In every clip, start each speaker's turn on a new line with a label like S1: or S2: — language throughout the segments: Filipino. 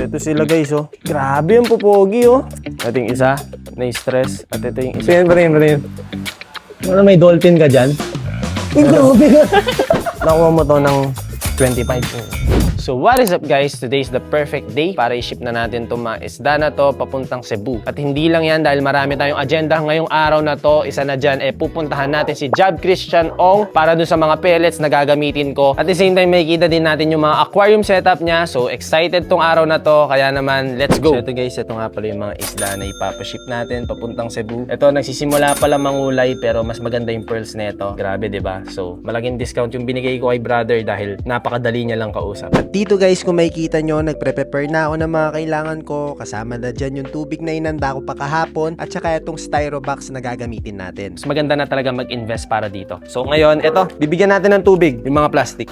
S1: ito sila guys, oh. Grabe yung pupogi, oh. Ating isa, na-stress. At ito yung isa. Pre. Ano, may dolphin ka dyan? Grabe ka. Nakuha mo to ng 25. So what is up guys? Today is the perfect day para i-ship na natin itong mga isda na to papuntang Cebu. At hindi lang yan dahil marami tayong agenda ngayong araw na to. Isa na dyan, pupuntahan natin si Job Christian Ong para dun sa mga pellets na gagamitin ko. At the same time, makikita din natin yung mga aquarium setup niya. So excited tong araw na to. Kaya naman, let's go! So ito guys, ito nga pala yung mga isda na ipapaship natin papuntang Cebu. Ito, nagsisimula pala mangulay pero mas maganda yung pearls nito. Grabe, diba? So malaking discount yung binigay ko kay brother dahil napakadali niya lang kausap. At dito guys, kung makikita nyo, nagpre-prepare na ako ng mga kailangan ko. Kasama na dyan yung tubig na inanda ko pa kahapon at saka itong styro box na gagamitin natin. Mas maganda na talaga mag-invest para dito. So ngayon, ito, bibigyan natin ng tubig yung mga plastic.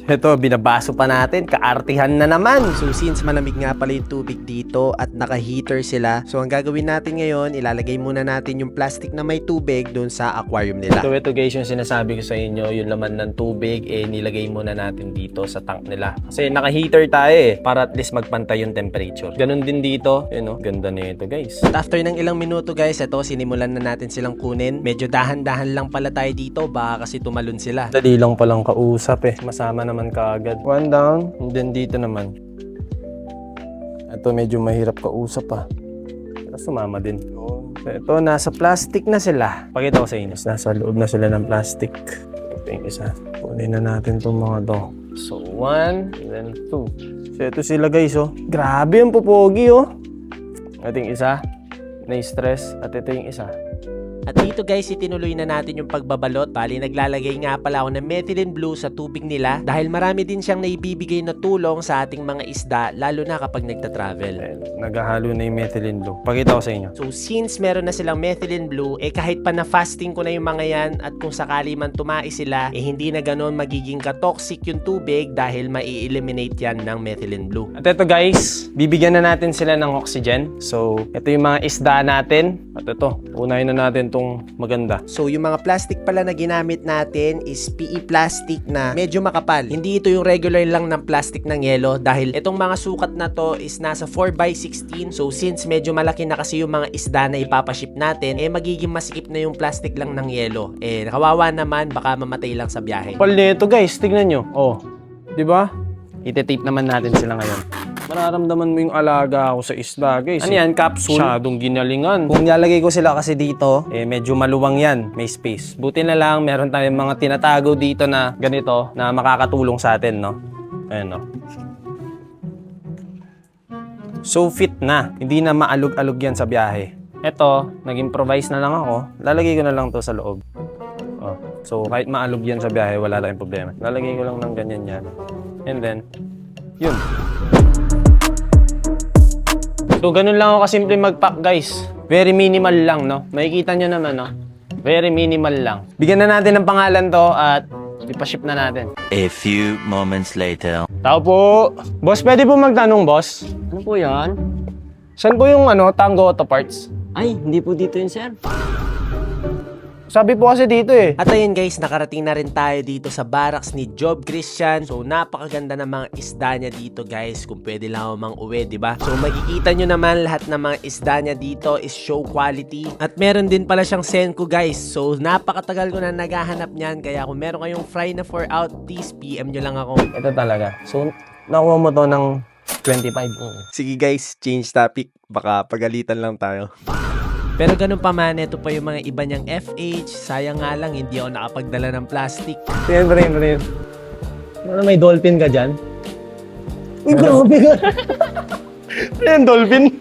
S1: Ito, binabaso pa natin. Kaartihan na naman. So, since malamig nga pala yung tubig dito at naka-heater sila, so ang gagawin natin ngayon, ilalagay muna natin yung plastic na may tubig doon sa aquarium nila. So, ito guys, yung sinasabi ko sa inyo, yung laman ng tubig, nilagay muna natin dito sa tank nila. Kasi naka-heater tayo para at least magpantay yung temperature. Ganun din dito. Yun, ganda na ito guys. At after ng ilang minuto guys, ito, sinimulan na natin silang kunin. Medyo dahan-dahan lang pala tayo dito, baka kasi tumalon sila. Dali lang palang kausap Masama naman kaagad. One down, and then dito naman. Ito medyo mahirap kausap Pero sumama din. So, ito, nasa plastic na sila. Pakita ko sa inyo. Nasa loob na sila ng plastic. Ito yung isa. Kunin na natin itong mga to. So, 1, then 2. So, ito sila guys, oh. Grabe yung pupogi, oh. Ito yung isa. Na-stress. At ito yung isa. At dito guys, itinuloy na natin yung pagbabalot. Bali, naglalagay nga pala ako ng methylene blue sa tubig nila dahil marami din siyang naibibigay na tulong sa ating mga isda, lalo na kapag nagta-travel. Naghahalo na yung methylene blue. Pakita ko sa inyo. So, since meron na silang methylene blue, kahit pa na fasting ko na yung mga yan at kung sakali man tumai sila, hindi na ganoon magiging ka-toxic yung tubig dahil mai-eliminate yan ng methylene blue. At ito guys, bibigyan na natin sila ng oxygen. So, ito yung mga isda natin. At ito, unahin na natin itong maganda. So, yung mga plastic pala na ginamit natin is PE plastic na medyo makapal. Hindi ito yung regular lang ng plastic ng yelo dahil itong mga sukat na to is nasa 4x16. So, since medyo malaki na kasi yung mga isda na ipapaship natin, magiging masikip na yung plastic lang ng yelo. Kawawa naman, baka mamatay lang sa biyahe. Pal nito guys, tignan nyo. Oh, di ba? Ite-tape naman natin sila ngayon. Mararamdaman mo yung alaga ako sa isda, guys. Ano yan? Capsule? Masyadong ginalingan. Kung nilalagay ko sila kasi dito, medyo maluwang yan. May space. Buti na lang, meron tayong mga tinatago dito na ganito na makakatulong sa atin, no? Ayan, no? So, fit na. Hindi na maalog-alog yan sa biyahe. Ito, nag-improvise na lang ako. Lalagay ko na lang to sa loob. Oh. So, kahit maalog yan sa biyahe, wala tayong problema. Lalagay ko lang ng ganyan yan. And then, yun. So, ganun lang ako kasimple mag-pack, guys. Very minimal lang, no? Makikita nyo naman, no? Very minimal lang. Bigyan na natin ng pangalan to at ipaship na natin.
S2: A few moments later.
S1: Tao po. Boss, pwede po magtanong, boss?
S3: Ano po yan?
S1: Saan po yung Tango Auto Parts?
S3: Ay, hindi po dito yun, sir.
S1: Sabi po kasi dito At ayun guys, nakarating na rin tayo dito sa barracks ni Job Christian. So napakaganda ng mga isda niya dito guys. Kung pwede lang ako mang-uwi, diba? So makikita nyo naman lahat ng mga isda niya dito is show quality. At meron din pala siyang Senko guys. So napakatagal ko na naghahanap niyan. Kaya kung meron kayong fry na 4 out, please PM nyo lang ako. Ito talaga. So nakuha mo to ng 25. Sige guys, change topic. Baka pagalitan lang tayo. Pero ganun pa man, ito pa yung mga iba niyang FH. Sayang nga lang, hindi ako nakapagdala ng plastic. Pre. Ano, may dolphin ka dyan? Grabe ka! Ayan, dolphin.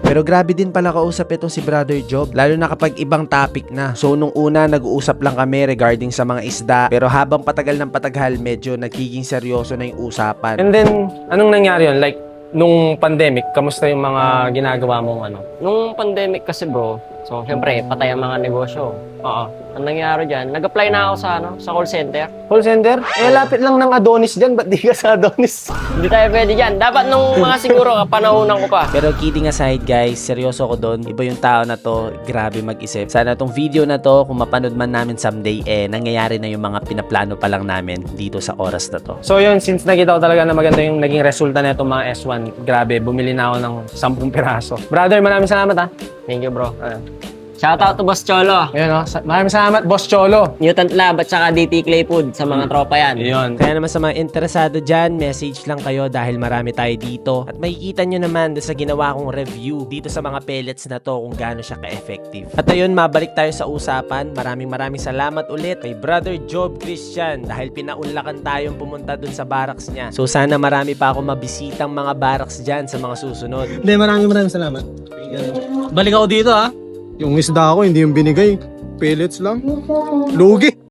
S1: Pero grabe din pala kausap ito si Brother Job, lalo na kapag ibang topic na. So nung una, nag-uusap lang kami regarding sa mga isda. Pero habang patagal ng patagal, medyo nagiging seryoso na yung usapan. And then, anong nangyari yun? Like, nung pandemic, kamusta yung mga ginagawa mong
S3: Nung pandemic kasi bro, So, syempre, patay ang mga negosyo.
S1: Oo.
S3: Ang nangyari dyan, nag-apply na ako sa call center.
S1: Call center? Eh, lapit lang ng Adonis dyan. Ba't di ka sa Adonis?
S3: Hindi tayo pwede dyan. Dapat nung mga siguro, panahonan ko pa.
S4: Pero kidding aside guys, seryoso ko doon. Iba yung tao na to, grabe mag-isip. Sana tong video na to, kung mapanood man namin someday, nangyayari na yung mga pinaplano pa lang namin dito sa oras na to.
S1: So yun, since nakita ko talaga na maganda yung naging resulta na itong mga S1, grabe, bumili na ako ng 10 piraso. Brother, maraming salamat ha.
S3: Thank you, bro. Shoutout to Boss Cholo,
S1: Ayun o, maraming salamat, Boss Cholo.
S3: Mutant Lab at saka DT Clayfood sa mga tropa yan.
S1: Yun.
S4: Kaya naman sa mga interesado dyan, message lang kayo dahil marami tayo dito. At makikita nyo naman doon sa ginawa kong review dito sa mga pellets na to kung gaano siya ka-effective. At ayun, mabalik tayo sa usapan. Maraming salamat ulit kay Brother Job Christian dahil pinaunlakan tayong pumunta doon sa barracks niya. So sana marami pa ako mabisitang mga barracks dyan sa mga susunod.
S5: Hindi, maraming salamat.
S6: Balik ako dito ha.
S5: Yung isda ko, hindi yung binigay. Pellets lang. Lugi.